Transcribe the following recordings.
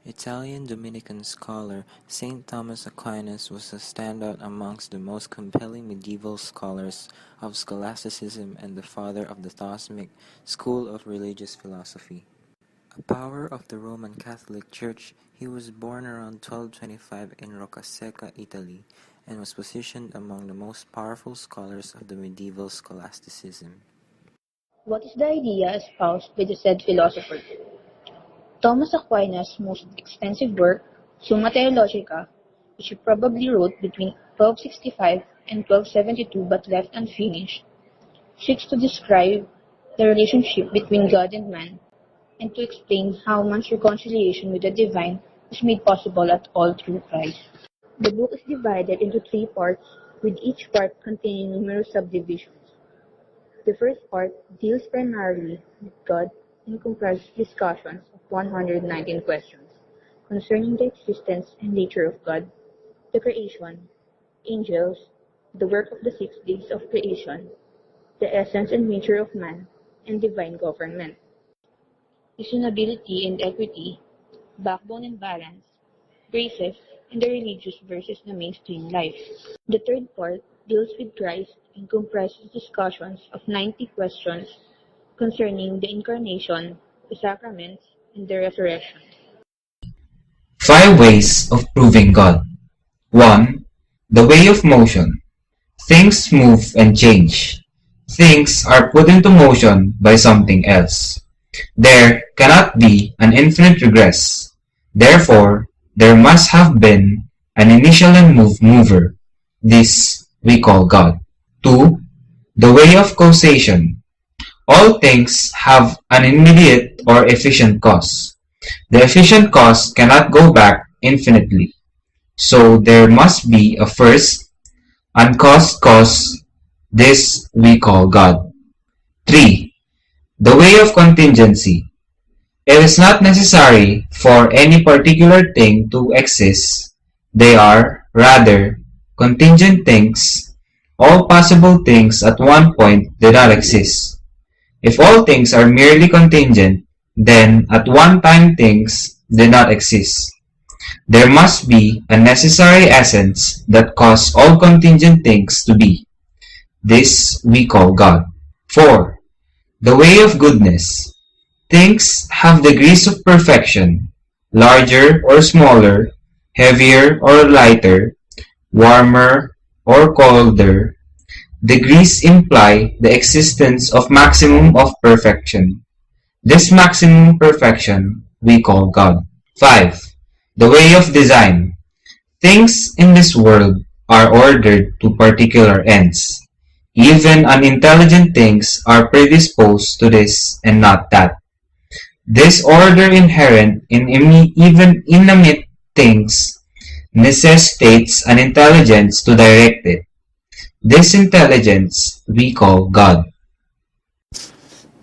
Italian Dominican scholar Saint Thomas Aquinas was a standout amongst the most compelling medieval scholars of scholasticism and the father of the Thomistic school of religious philosophy. A power of the Roman Catholic Church, he was born around 1225 in Roccasecca, Italy, and was positioned among the most powerful scholars of the medieval scholasticism. What is the idea espoused by the said philosopher? Thomas Aquinas' most extensive work, Summa Theologica, which he probably wrote between 1265 and 1272 but left unfinished, seeks to describe the relationship between God and man, and to explain how man's reconciliation with the divine is made possible at all through Christ. The book is divided into three parts, with each part containing numerous subdivisions. The first part deals primarily with God and comprises discussions of 119 questions concerning the existence and nature of God, the creation, angels, the work of the 6 days of creation, the essence and nature of man, and divine government. Reasonability and equity, backbone and balance, graces, and the religious versus the mainstream life. The third part deals with Christ and comprises discussions of 90 questions concerning the incarnation, the sacraments, and the resurrection. Five ways of proving God. 1. The way of motion. Things move and change. Things are put into motion by something else. There cannot be an infinite regress. Therefore, there must have been an initial and mover. This we call God. 2. The way of causation. All things have an immediate or efficient cause. The efficient cause cannot go back infinitely. So there must be a first, uncaused cause. This we call God. 3. The way of contingency. It is not necessary for any particular thing to exist. They are, rather, contingent things. All possible things at one point did not exist. If all things are merely contingent, then at one time things did not exist. There must be a necessary essence that caused all contingent things to be. This we call God. 4. The way of goodness. Things have degrees of perfection, larger or smaller, heavier or lighter, warmer or colder. Degrees imply the existence of maximum of perfection. This maximum perfection we call God. 5. The way of design. Things in this world are ordered to particular ends. Even unintelligent things are predisposed to this and not that. This order inherent in even inanimate things necessitates an intelligence to direct it. This intelligence we call God.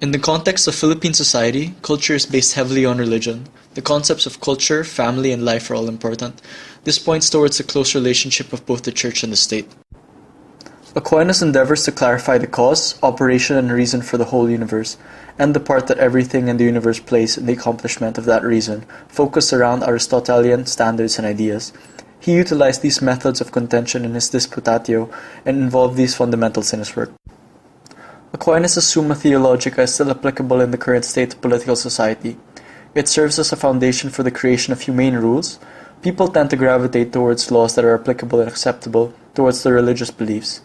In the context of Philippine society, culture is based heavily on religion. The concepts of culture, family, and life are all important. This points towards a close relationship of both the church and the state. Aquinas endeavors to clarify the cause, operation, and reason for the whole universe, and the part that everything in the universe plays in the accomplishment of that reason, focused around Aristotelian standards and ideas. He utilized these methods of contention in his Disputatio and involved these fundamentals in his work. Aquinas' Summa Theologica is still applicable in the current state of political society. It serves as a foundation for the creation of humane rules. People tend to gravitate towards laws that are applicable and acceptable towards their religious beliefs.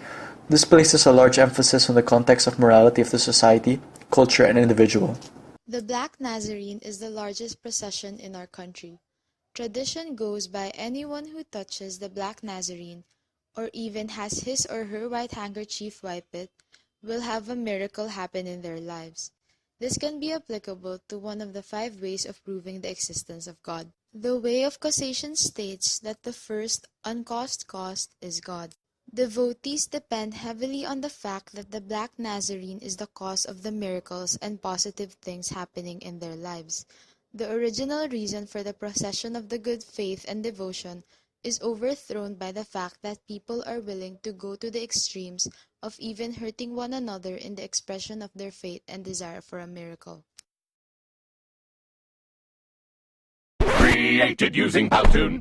This places a large emphasis on the context of morality of the society, culture, and individual. The Black Nazarene is the largest procession in our country. Tradition goes by anyone who touches the Black Nazarene, or even has his or her white handkerchief wipe it, will have a miracle happen in their lives. This can be applicable to one of the 5 ways of proving the existence of God. The way of causation states that the first uncaused cause is God. Devotees depend heavily on the fact that the Black Nazarene is the cause of the miracles and positive things happening in their lives. The original reason for the procession of the good faith and devotion is overthrown by the fact that people are willing to go to the extremes of even hurting one another in the expression of their faith and desire for a miracle. Created using Powtoon.